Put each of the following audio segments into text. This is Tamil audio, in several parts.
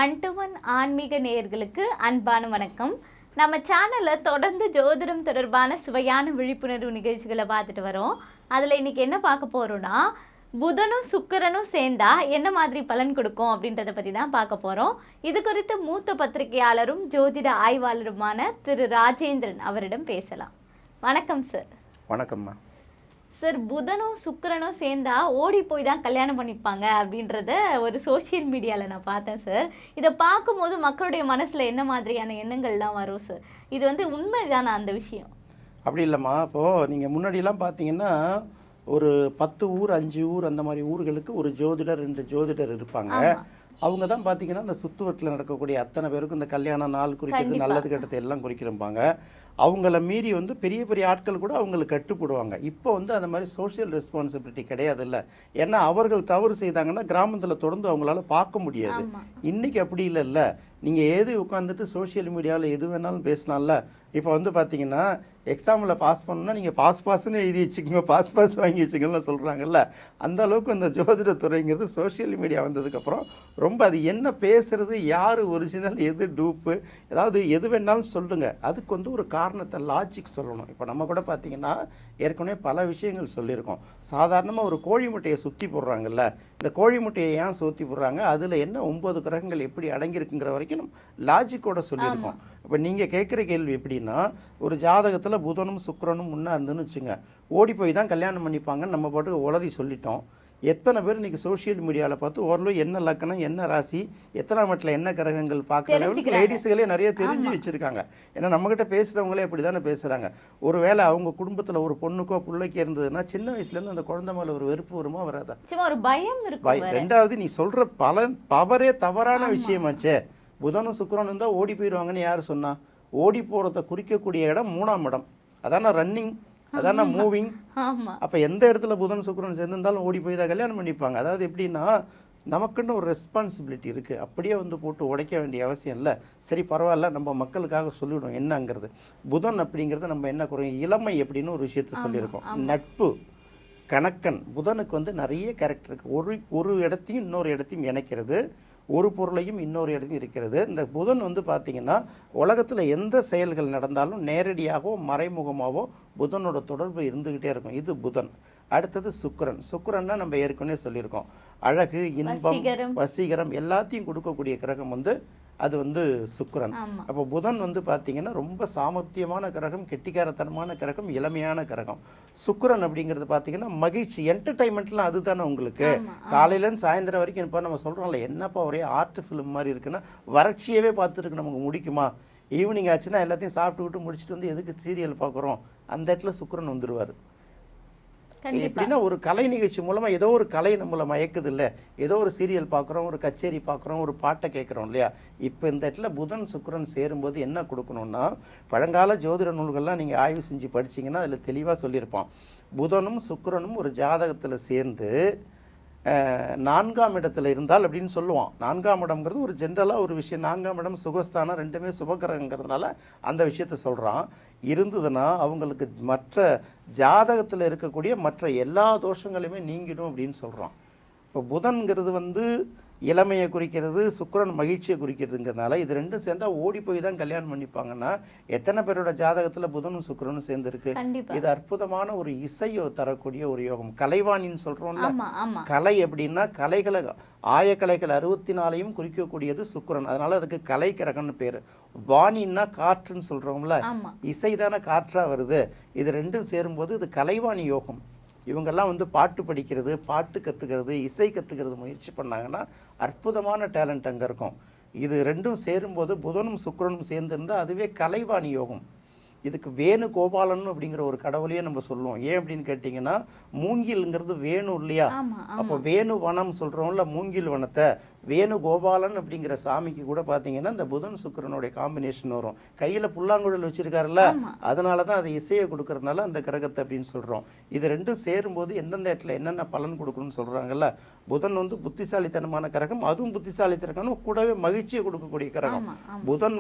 1 to 1 ஆன்மீக நேயர்களுக்கு அன்பான வணக்கம். நம்ம சேனலில் தொடர்ந்து ஜோதிடம் தொடர்பான சுவையான விழிப்புணர்வு நிகழ்ச்சிகளை பார்த்துட்டு வரோம். அதில் இன்னைக்கு என்ன பார்க்க போகிறோன்னா, புதனும் சுக்கிரனும் சேர்ந்தா என்ன மாதிரி பலன் கொடுக்கும் அப்படின்றத பற்றி தான் பார்க்க போகிறோம். இது குறித்து மூத்த பத்திரிகையாளரும் ஜோதிட ஆய்வாளருமான திரு ராஜேந்திரன் அவரிடம் பேசலாம். வணக்கம் சார். வணக்கம்மா. சார், புதனும் சுக்கிரனும் சேர்ந்தா ஓடி போய் தான் கல்யாணம் பண்ணிப்பாங்க அப்படின்றத ஒரு சோஷியல் மீடியாவில் நான் பார்த்தேன் சார். இதை பார்க்கும்போது மக்களுடைய மனசில் என்ன மாதிரியான எண்ணங்கள்லாம் வரும் சார்? இது உண்மைதானா அந்த விஷயம்? அப்படி இல்லைம்மா. இப்போது நீங்கள் முன்னாடியெல்லாம் பார்த்தீங்கன்னா ஒரு 10 ஊர் 5 ஊர் அந்த மாதிரி ஊர்களுக்கு ஒரு ஜோதிடர் 2 ஜோதிடர் இருப்பாங்க. அவங்க தான் பார்த்தீங்கன்னா இந்த சுற்றுவட்டில் நடக்கக்கூடிய அத்தனை பேருக்கும் இந்த கல்யாண நாள் குறிக்கிறது, நல்லது கெட்டது எல்லாம் குறிக்கிறப்பாங்க. அவங்கள மீறி பெரிய பெரிய ஆட்கள் கூட அவங்களுக்கு கட்டுப்படுவாங்க. இப்போ அந்த மாதிரி சோஷியல் ரெஸ்பான்சிபிலிட்டி கிடையாது இல்லை. ஏன்னா அவர்கள் தவறு செய்தாங்கன்னா கிராமத்தில் தொடர்ந்து அவங்களால பார்க்க முடியாது. இன்றைக்கி அப்படி இல்லை. நீங்கள் ஏது உட்காந்துட்டு சோஷியல் மீடியாவில் எது வேணாலும் பேசலாம்ல. இப்போ பார்த்தீங்கன்னா எக்ஸாமில் பாஸ் பண்ணணும்னா நீங்கள் பாஸ்ன்னு எழுதி வச்சுக்கோங்க, பாஸ் வாங்கி வச்சுக்கோங்கன்னு சொல்கிறாங்கல்ல. அந்த அளவுக்கு அந்த ஜோதிட துறைங்கிறது சோஷியல் மீடியா வந்ததுக்கப்புறம் ரொம்ப அது என்ன பேசுகிறது, யார் ஒரிஜினல், எது டூப்பு, ஏதாவது எது வேணாலும் சொல்லுங்கள். அதுக்கு ஒரு காரணத்தை லாஜிக் சொல்லணும். இப்போ நம்ம கூட பார்த்திங்கன்னா ஏற்கனவே பல விஷயங்கள் சொல்லியிருக்கோம். சாதாரணமாக ஒரு கோழி முட்டையை சுற்றி போடுறாங்கல்ல, இந்த கோழி முட்டையை ஏன் சுற்றி போடுறாங்க, அதில் என்ன 9 கிரகங்கள் எப்படி அடங்கியிருக்குங்கிற வரைக்கும் நம்ம லாஜிக்கோட சொல்லியிருக்கோம். இப்போ நீங்கள் கேட்குற கேள்வி எப்படின்னா, ஒரு ஜாதகத்தில் புதனும் சுக்கிரனும் முன்னே இருந்துன்னு வச்சுங்க, ஓடி போய் தான் கல்யாணம் பண்ணிப்பாங்கன்னு நம்ம பாட்டுக்கு உளறி சொல்லிட்டோம். எத்தனை பேர் இன்றைக்கி சோஷியல் மீடியாவில் பார்த்து ஓரளவு என்ன லக்கணம், என்ன ராசி, எத்தனை மட்டில் என்ன கிரகங்கள் பார்க்குற லேடிஸுகளே நிறைய தெரிஞ்சு வச்சுருக்காங்க. ஏன்னா நம்மக்கிட்ட பேசுகிறவங்களே அப்படி தானே பேசுகிறாங்க. ஒரு வேளை அவங்க குடும்பத்தில் ஒரு பொண்ணுக்கோ பிள்ளைக்கோ இருந்ததுன்னா சின்ன வயசுலேருந்து அந்த குழந்தை மேலே ஒரு வெறுப்பு வருமா வராதா? ஒரு பயம் இருக்கு. ரெண்டாவது, நீ சொல்கிற பவரே தவறான விஷயமாச்சே. புதனும் சுக்கிரனும் தான் ஓடி போயிடுவாங்கன்னு யார் சொன்னா? ஓடி போகிறத குறிக்கக்கூடிய இடம் 3ஆம் இடம். அதான ரன்னிங், அதான மூவிங். அப்போ எந்த இடத்துல புதன் சுக்கிரன் சேர்ந்திருந்தாலும் ஓடி போய் தான் கல்யாணம் பண்ணிப்பாங்க. அதாவது எப்படின்னா, நமக்குன்னு ஒரு ரெஸ்பான்சிபிலிட்டி இருக்குது. அப்படியே போட்டு உடைக்க வேண்டிய அவசியம் இல்லை. சரி பரவாயில்ல, நம்ம மக்களுக்காக சொல்லிவிடும் என்னங்கிறது. புதன் அப்படிங்கிறது நம்ம என்ன குறையும், இளமை அப்படின்னு ஒரு விஷயத்த சொல்லியிருக்கோம். நட்பு, கணக்கன். புதனுக்கு நிறைய கேரக்டர் இருக்குது. ஒரு இடத்தையும் இன்னொரு இடத்தையும் இணைக்கிறது, ஒரு பொருளையும் இன்னொரு இடத்தையும் இருக்கிறது. இந்த புதன் பார்த்திங்கன்னா உலகத்தில் எந்த செயல்கள் நடந்தாலும் நேரடியாகவோ மறைமுகமாகவோ புதனோட தொடர்பு இருந்துக்கிட்டே இருக்கும். இது புதன். அடுத்தது சுக்கிரன். சுக்கிரன்னா நம்ம ஏற்கனவே சொல்லியிருக்கோம், அழகு, இன்பம், வசீகரம் எல்லாத்தையும் கொடுக்கக்கூடிய கிரகம் அது சுக்கிரன். அப்போ புதன் பார்த்திங்கன்னா ரொம்ப சாமர்த்தியமான கிரகம், கெட்டிக்காரத்தனமான கிரகம், இளமையான கிரகம். சுக்கிரன் அப்படிங்கிறது பார்த்திங்கன்னா மகிழ்ச்சி, என்டர்டைன்மெண்ட்லாம் அதுதானே உங்களுக்கு. காலையிலேருந்து சாயந்தரம் வரைக்கும் இப்போ நம்ம சொல்கிறோம்ல, என்னப்பா ஒரே ஆர்ட் ஃபிலிம் மாதிரி இருக்குன்னா, வறட்சியவே பார்த்துருக்கு நமக்கு முடிக்குமா? ஈவினிங் ஆச்சுன்னா எல்லாத்தையும் சாப்பிட்டுக்கிட்டு முடிச்சுட்டு எதுக்கு சீரியல் பார்க்குறோம், அந்த இடத்துல சுக்கிரன் வந்துடுவார். எப்படின்னா ஒரு கலை நிகழ்ச்சி மூலமாக ஏதோ ஒரு கலை நம்மளை மயக்குது இல்லை. ஏதோ ஒரு சீரியல் பார்க்குறோம், ஒரு கச்சேரி பார்க்குறோம், ஒரு பாட்டை கேட்குறோம் இல்லையா. இப்போ இந்த இடத்துல புதன் சுக்கிரன் சேரும்போது என்ன கொடுக்கணும்னா, பழங்கால ஜோதிட நூல்கள்லாம் நீங்கள் ஆய்வு செஞ்சு படிச்சிங்கன்னா அதில் தெளிவாக சொல்லியிருப்போம். புதனும் சுக்கிரனும் ஒரு ஜாதகத்தில் சேர்ந்து 4ஆம் இடத்துல இருந்தால் அப்படின்னு சொல்லுவான். 4ஆம் இடம்ங்கிறது ஒரு ஜென்ரலாக ஒரு விஷயம். 4ஆம் இடம் சுகஸ்தானம், ரெண்டுமே சுபகிரகங்கிறதுனால அந்த விஷயத்த சொல்கிறான். இருந்ததுன்னா அவங்களுக்கு மற்ற ஜாதகத்தில் இருக்கக்கூடிய மற்ற எல்லா தோஷங்களையுமே நீங்கிடும் அப்படின்னு சொல்கிறான். இப்போ புதன்கிறது இளமையை குறிக்கிறது, சுக்கிரன் மகிழ்ச்சியை குறிக்கிறதுங்கிறதுனால இது ரெண்டும் சேர்ந்தால் ஓடி போய் தான் கல்யாணம் பண்ணிப்பாங்கன்னா, எத்தனை பேரோட ஜாதகத்தில் புதனும் சுக்கிரனும் சேர்ந்துருக்கு. இது அற்புதமான ஒரு இசையை தரக்கூடிய ஒரு யோகம். கலைவாணின்னு சொல்கிறோம்ல, கலை அப்படின்னா கலைகளை, ஆயக்கலைகள் 64ஐயும் குறிக்கக்கூடியது சுக்கிரன். அதனால அதுக்கு கலை கிரகம்னு பேர். வாணின்னா காற்றுன்னு சொல்கிறோம்ல, இசை தானே காற்றாக வருது. இது ரெண்டும் சேரும்போது இது கலைவாணி யோகம். இவங்கெல்லாம் பாட்டு படிக்கிறது, பாட்டு கற்றுக்கிறது, இசை கற்றுக்கிறது முயற்சி பண்ணாங்கன்னா அற்புதமான டேலண்ட் அங்கே இருக்கும். இது ரெண்டும் சேரும்போது புதனும் சுக்கிரனும் சேர்ந்துருந்தால் அதுவே கலைவாணி யோகம். இதுக்கு வேணு கோபாலன் அப்படிங்கிற ஒரு கடவுளையே நம்ம சொல்லுவோம். ஏன் அப்படின்னு கேட்டிங்கன்னா, மூங்கில்ங்கிறது வேணு இல்லையா. அப்போ வேணு வனம் சொல்கிறோம்ல, மூங்கில் வனத்தை, வேணு கோபாலன் அப்படிங்கிற சாமிக்கு கூட பார்த்தீங்கன்னா இந்த புதன் சுக்கிரனுடைய காம்பினேஷன் வரும். கையில் புல்லாங்குழல் வச்சுருக்காருல்ல, அதனால தான் அது இசையை கொடுக்கறதுனால அந்த கிரகத்தை அப்படின்னு சொல்கிறோம். இது ரெண்டும் சேரும்போது எந்தெந்த இடத்துல என்னென்ன பலன் கொடுக்கணும்னு சொல்கிறாங்கல்ல. புதன் புத்திசாலித்தனமான கிரகம், அதுவும் புத்திசாலித்தனம் கூடவே மகிழ்ச்சியை கொடுக்கக்கூடிய கிரகம். புதன்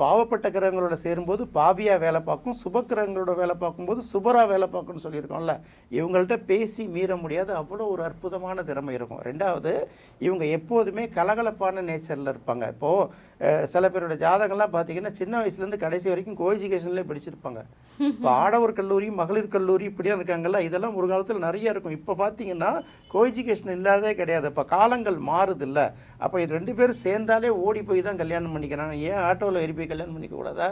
பாவப்பட்ட கிரகங்களோட சேரும்போது பாவியா வேலை பார்க்கும், சுப கிரகங்களோட வேலை பார்க்கும்போது சுபரா வேலை பார்க்கும்னு சொல்லியிருக்கோம்ல. இவங்கள்ட்ட பேசி மீற முடியாது, அவ்வளோ ஒரு அற்புதமான திறமை இருக்கும். ரெண்டாவது, இவங்க எப்போதுமே கலகலப்பான நேச்சரில் இருப்பாங்க. இப்போது சில பேரோட ஜாதகம்லாம் பார்த்தீங்கன்னா சின்ன வயசுலேருந்து கடைசி வரைக்கும் கோஎஜுகேஷன்லேயே படிச்சிருப்பாங்க. இப்போ ஆடவர் கல்லூரி, மகளிர் கல்லூரி இப்படியா இருக்காங்கல்ல, இதெல்லாம் ஒரு காலத்தில் நிறைய இருக்கும். இப்போ பார்த்தீங்கன்னா கோஎஜுகேஷன் இல்லாதே கிடையாது. இப்போ காலங்கள் மாறுது இல்லை. அப்போ இது 2 பேரும் சேர்ந்தாலே ஓடி போய் தான் கல்யாணம் பண்ணிக்கிறாங்க. ஏன் ஆட்டோவில் ஏறி போய் கல்யாணம் பண்ணிக்க கூடாதா?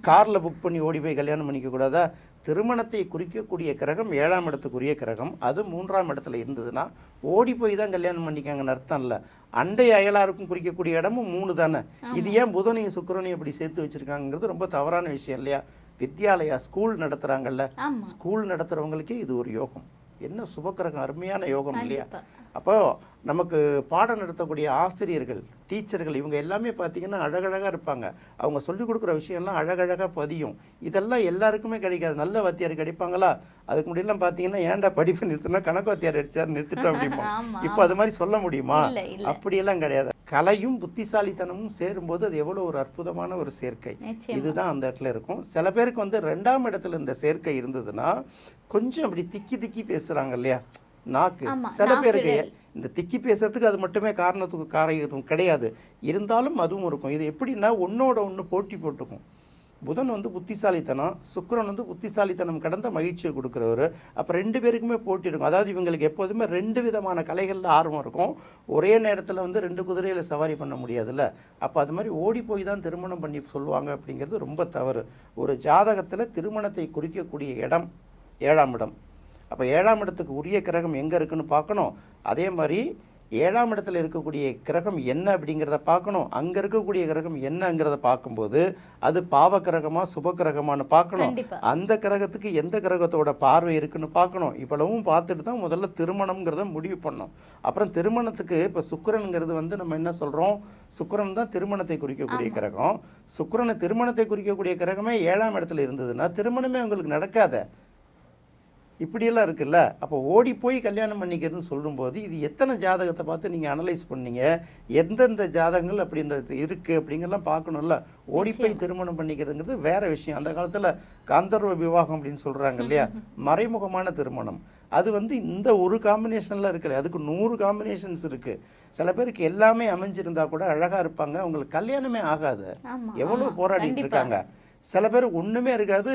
காரில் புக் பண்ணி ஓடி போய் கல்யாணம் பண்ணிக்க கூடாதா? திருமணத்தை குறிக்கக்கூடிய கிரகம் 7ஆம் இடத்துக்குரிய கிரகம், அது 3ஆம் இடத்துல இருந்ததுன்னா ஓடி போய் தான் கல்யாணம் பண்ணிக்காங்கன்னு அர்த்தம் இல்லை. அண்டை அயலாருக்கும் குறிக்கக்கூடிய இடமும் 3 தானே. இது ஏன் புதனையும் சுக்கிரனையும் இப்படி சேர்த்து வச்சிருக்காங்கிறது ரொம்ப தவறான விஷயம் இல்லையா? வித்யாலயா ஸ்கூல் நடத்துகிறாங்கல்ல, ஸ்கூல் நடத்துகிறவங்களுக்கே இது ஒரு யோகம். என்ன சுபக்கிரகம், அருமையான யோகம் இல்லையா? அப்போ நமக்கு பாடம் நடத்தக்கூடிய ஆசிரியர்கள், டீச்சர்கள், இவங்க எல்லாமே பார்த்தீங்கன்னா அழகழகாக இருப்பாங்க. அவங்க சொல்லிக் கொடுக்குற விஷயம்லாம் அழகழகாக பதியும். இதெல்லாம் எல்லாருக்குமே கிடைக்காது. நல்ல வாத்தியார் கிடைப்பாங்களா? அதுக்கு முன்னாடிலாம் பார்த்தீங்கன்னா ஏன்டா படிப்பு நிறுத்தினா கணக்கு வாத்தியார் அடிச்சார் நிறுத்திட்டோம் அப்படிமா. இப்போ அது மாதிரி சொல்ல முடியுமா? அப்படியெல்லாம் கிடையாது. கலையும் புத்திசாலித்தனமும் சேரும்போது அது எவ்வளோ ஒரு அற்புதமான ஒரு சேர்க்கை. இதுதான் அந்த இடத்துல இருக்கும். சில பேருக்கு வந்து 2ஆம் இடத்துல இந்த சேர்க்கை இருந்ததுன்னா கொஞ்சம் அப்படி திக்கி திக்கி பேசுகிறாங்க இல்லையா, நாக்கு. சில பேருக்கு இந்த திக்கி பேசுறதுக்கு அது மட்டுமே காரணத்துக்கு கிடையாது, இருந்தாலும் அதுவும் இருக்கும். இது எப்படின்னா ஒன்னோட ஒன்று போட்டி போட்டுக்கும். புதன் வந்து புத்திசாலித்தனம், சுக்கிரன் வந்து புத்திசாலித்தனம் கடந்த மகிழ்ச்சியை கொடுக்குறவர். அப்போ 2 பேருக்குமே போட்டி இருக்கும். அதாவது இவங்களுக்கு எப்போதுமே 2 விதமான கலைகளில் ஆர்வம் இருக்கும். ஒரே நேரத்தில் வந்து 2 குதிரையில் சவாரி பண்ண முடியாதுல்ல. அப்போ அது மாதிரி ஓடி போய் தான் திருமணம் பண்ணி சொல்லுவாங்க அப்படிங்கிறது ரொம்ப தவறு. ஒரு ஜாதகத்தில் திருமணத்தை குறிக்கக்கூடிய இடம் 7ஆம் இடம். அப்போ 7ஆம் இடத்துக்கு உரிய கிரகம் எங்கே இருக்குன்னு பார்க்கணும். அதே மாதிரி 7ஆம் இடத்துல இருக்கக்கூடிய கிரகம் என்ன அப்படிங்கிறத பார்க்கணும். அங்கே இருக்கக்கூடிய கிரகம் என்னங்கிறத பார்க்கும்போது அது பாவ கிரகமா சுப கிரகமானு பார்க்கணும். அந்த கிரகத்துக்கு எந்த கிரகத்தோட பார்வை இருக்குன்னு பார்க்கணும். இவ்வளவும் பார்த்துட்டு தான் முதல்ல திருமணம்ங்கிறத முடிவு பண்ணணும். அப்புறம் திருமணத்துக்கு இப்போ சுக்கிரனுங்கிறது வந்து நம்ம என்ன சொல்கிறோம், சுக்கிரன் தான் திருமணத்தை குறிக்கக்கூடிய கிரகம். சுக்கிரனை திருமணத்தை குறிக்கக்கூடிய கிரகமே 7ஆம் இடத்துல இருந்ததுன்னா திருமணமே உங்களுக்கு நடக்காத. இப்படியெல்லாம் இருக்குல்ல. அப்போ ஓடி போய் கல்யாணம் பண்ணிக்கிறதுன்னு சொல்லும்போது இது எத்தனை ஜாதகத்தை பார்த்து நீங்கள் அனலைஸ் பண்ணீங்க, எந்தெந்த ஜாதகங்கள் அப்படி இந்த இருக்குது அப்படிங்கிறலாம் பார்க்கணும்ல. ஓடி போய் திருமணம் பண்ணிக்கிறதுங்கிறது வேற விஷயம். அந்த காலத்தில் காந்தர்வ விவாகம் அப்படின்னு சொல்கிறாங்க இல்லையா, மறைமுகமான திருமணம். அது வந்து இந்த ஒரு காம்பினேஷனில் இருக்கல, அதுக்கு 100 காம்பினேஷன்ஸ் இருக்குது. சில பேருக்கு எல்லாமே அமைஞ்சிருந்தா கூட அழகாக இருப்பாங்க, அவங்களுக்கு கல்யாணமே ஆகாது. எவ்வளோ போராடிட்டு இருக்காங்க. சில பேர் ஒன்றுமே இருக்காது,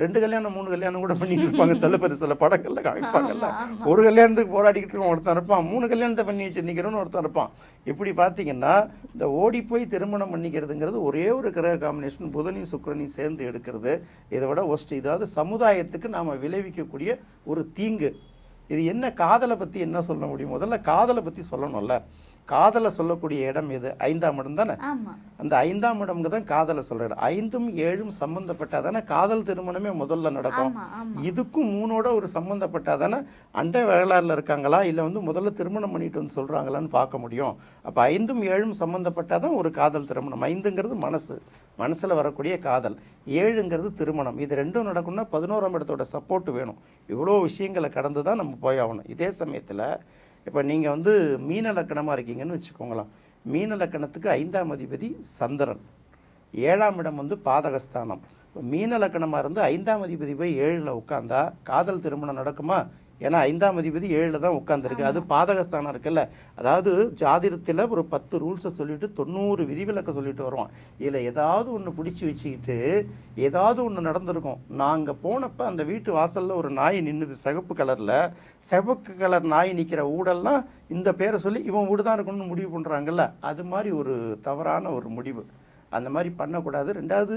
2 கல்யாணம் 3 கல்யாணம் கூட பண்ணிட்டு இருப்பாங்க. சில பேர் சில படங்கள்ல காமிப்பாங்கல்ல, ஒரு கல்யாணத்துக்கு போராடிக்கிட்டு இருக்கோம் ஒருத்தன் இருப்பான், 3 கல்யாணத்தை பண்ணி வச்சு நிற்கிறோன்னு ஒருத்தன் இருப்பான். இப்படி பார்த்தீங்கன்னா இந்த ஓடி போய் திருமணம் பண்ணிக்கிறதுங்கிறது ஒரே ஒரு கிரக காம்பினேஷன், புதனையும் சுக்கிரனையும் சேர்ந்து எடுக்கிறது. இதை விட ஒஸ்ட். இதாவது சமுதாயத்துக்கு நாம் விளைவிக்கக்கூடிய ஒரு தீங்கு. இது என்ன, காதலை பற்றி என்ன சொல்ல முடியும்? முதல்ல காதலை பற்றி சொல்லணும்ல. காதலை சொல்லக்கூடிய இடம் எது? 5ஆம் இடம் தானே. அந்த 5ஆம் இடம்ங்க தான் காதலை சொல்ற இடம். 5ம் 7ம் சம்பந்தப்பட்டாதானே காதல் திருமணமே முதல்ல நடக்கும். இதுக்கும் 3ஓட ஒரு சம்பந்தப்பட்டாதானே அண்டை வயலாறுல இருக்காங்களா இல்லை வந்து முதல்ல திருமணம் பண்ணிட்டு வந்து சொல்றாங்களான்னு பார்க்க முடியும். அப்போ 5ம் 7ம் சம்பந்தப்பட்டாதான் ஒரு காதல் திருமணம். 5ங்கிறது மனசில் வரக்கூடிய காதல், 7ங்கிறது திருமணம். இது 2ம் நடக்கணும்னா 11ஆம் இடத்தோட சப்போர்ட் வேணும். இவ்வளோ விஷயங்களை கடந்து தான் நம்ம போய் ஆகணும். இதே சமயத்தில் இப்போ நீங்கள் வந்து மீன லக்கணமாக இருக்கீங்கன்னு வச்சுக்கோங்களேன். மீன லக்கணத்துக்கு 5ஆம் அதிபதி சந்திரன், 7ஆம் இடம் வந்து பாதகஸ்தானம். இப்போ மீன லக்கணமாக இருந்து 5ஆம் அதிபதி போய் 7ல் உட்காந்தா காதல் திருமணம் நடக்குமா? ஏன்னா 5ஆம் அதிபதி 7ல் தான் உட்காந்துருக்கு, அது பாதகஸ்தானம் இருக்குல்ல. அதாவது ஜாதிரத்தில் ஒரு 10 ரூல்ஸை சொல்லிட்டு 90 விதிவிலக்க சொல்லிட்டு வருவான். இதில் ஏதாவது ஒன்று பிடிச்சி வச்சுக்கிட்டு ஏதாவது ஒன்று நடந்திருக்கும். நாங்கள் போனப்போ அந்த வீட்டு வாசலில் ஒரு நாய் நின்றுது, சிவப்பு கலர் நாய் நிற்கிற ஊடெல்லாம் இந்த பேரை சொல்லி இவன் வீடு தான் இருக்கணும்னு முடிவு பண்ணுறாங்கல்ல. அது மாதிரி ஒரு தவறான ஒரு முடிவு. அந்த மாதிரி பண்ணக்கூடாது. ரெண்டாவது,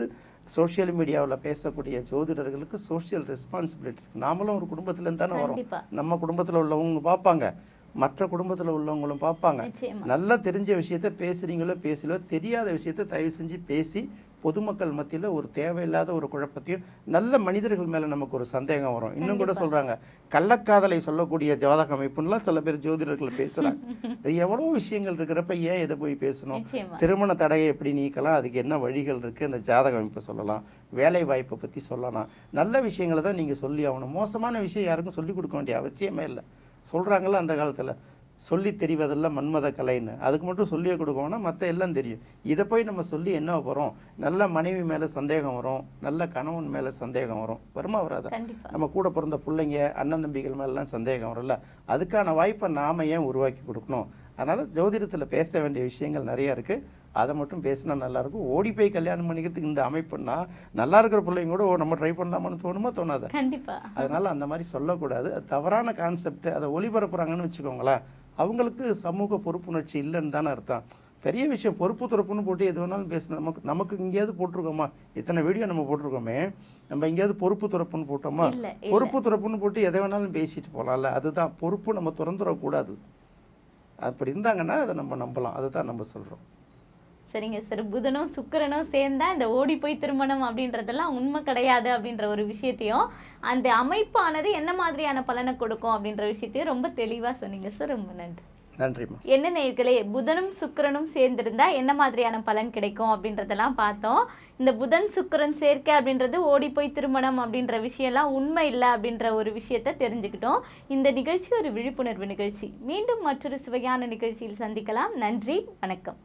சோஷியல் மீடியாவில் பேசக்கூடிய ஜோதிடர்களுக்கு சோஷியல் ரெஸ்பான்சிபிலிட்டி. நாமளும் ஒரு குடும்பத்துலேருந்து தானே வரோம். நம்ம குடும்பத்தில் உள்ளவங்க பார்ப்பாங்க, மற்ற குடும்பத்தில் உள்ளவங்களும் பார்ப்பாங்க. நல்லா தெரிஞ்ச விஷயத்த பேசலையோ தெரியாத விஷயத்த தயவு செஞ்சு பேசி பொதுமக்கள் மத்தியில் ஒரு தேவையில்லாத ஒரு குழப்பத்தையும், நல்ல மனிதர்கள் மேலே நமக்கு ஒரு சந்தேகம் வரும். இன்னும் கூட சொல்கிறாங்க, கள்ளக்காதலை சொல்லக்கூடிய ஜாதக அமைப்புலாம் சில பேர் ஜோதிடர்கள் பேசுகிறாங்க. இது எவ்வளோ விஷயங்கள் இருக்கிறப்ப ஏன் இதை போய் பேசணும்? திருமண தடையை எப்படி நீக்கலாம், அதுக்கு என்ன வழிகள் இருக்குது, அந்த ஜாதக அமைப்பை சொல்லலாம், வேலை வாய்ப்பை பற்றி சொல்லலாம். நல்ல விஷயங்களை தான் நீங்கள் சொல்லி ஆகணும். மோசமான விஷயம் யாருக்கும் சொல்லிக் கொடுக்க வேண்டிய அவசியமே இல்லை. சொல்கிறாங்கல்ல அந்த காலத்தில், சொல்லி தெரிவதெல்லாம் மன்மத கலைன்னு அதுக்கு மட்டும் சொல்லியே கொடுக்கோம்னா மற்ற எல்லாம் தெரியும். இதை போய் நம்ம சொல்லி என்ன போகிறோம்? நல்ல மனைவி மேலே சந்தேகம் வரும், நல்ல கணவன் மேலே சந்தேகம் வரும், வருமா வராதா? நம்ம கூட பிறந்த பிள்ளைங்க அண்ணன் தம்பிகள் மேலாம் சந்தேகம் வரும்ல. அதுக்கான வாய்ப்பை நாம் ஏன் உருவாக்கி கொடுக்கணும்? அதனால் ஜோதிடத்தில் பேச வேண்டிய விஷயங்கள் நிறையா இருக்குது. அதை மட்டும் பேசினா நல்லாயிருக்கும். ஓடி போய் கல்யாணம் பண்ணிக்கிறதுக்கு இந்த அமைப்புன்னா நல்லா இருக்கிற பிள்ளைங்க கூட நம்ம ட்ரை பண்ணலாமான்னு தோணுமா தோணாது? கண்டிப்பாக. அதனால் அந்த மாதிரி சொல்லக்கூடாது. அது தவறான கான்செப்ட். அதை ஒளிபரப்புறாங்கன்னு வச்சுக்கோங்களேன், அவங்களுக்கு சமூக பொறுப்புணர்ச்சி இல்லைன்னு தானே அர்த்தம். பெரிய விஷயம் பொறுப்பு துறப்புன்னு போட்டு எது வேணாலும் பேசணும். நமக்கு எங்கேயாவது போட்டிருக்கோமா? இத்தனை வீடியோ நம்ம போட்டிருக்கோமே, நம்ம எங்கேயாவது பொறுப்பு துறப்புன்னு போட்டோமா? பொறுப்பு துறப்புன்னு போட்டு எதை வேணாலும் பேசிட்டு போகலாம்ல. அதுதான் பொறுப்பு. நம்ம திறந்துடக்கூடாது. அப்படி இருந்தாங்கன்னா அதை நம்ம நம்பலாம். அதுதான் நம்ம சொல்கிறோம். சரிங்க சார். புதனும் சுக்கிரனும் சேர்ந்தா இந்த ஓடி போய் திருமணம் அப்படின்றதெல்லாம் உண்மை கிடையாது அப்படின்ற ஒரு விஷயத்தையும், அந்த அமைப்பானது என்ன மாதிரியான பலனை கொடுக்கும் அப்படின்ற விஷயத்தையும் ரொம்ப தெளிவாக சொன்னீங்க சார். ரொம்ப நன்றி. நன்றிம்மா. என்ன நேயர்களே, புதனும் சுக்கிரனும் சேர்ந்திருந்தா என்ன மாதிரியான பலன் கிடைக்கும் அப்படின்றதெல்லாம் பார்த்தோம். இந்த புதன் சுக்கிரன் சேர்க்கை அப்படின்றது ஓடி போய் திருமணம் அப்படின்ற விஷயம்லாம் உண்மை இல்லை அப்படின்ற ஒரு விஷயத்தை தெரிஞ்சுக்கிட்டோம். இந்த நிகழ்ச்சி ஒரு விழிப்புணர்வு நிகழ்ச்சி. மீண்டும் மற்றொரு சுவையான நிகழ்ச்சியில் சந்திக்கலாம். நன்றி, வணக்கம்.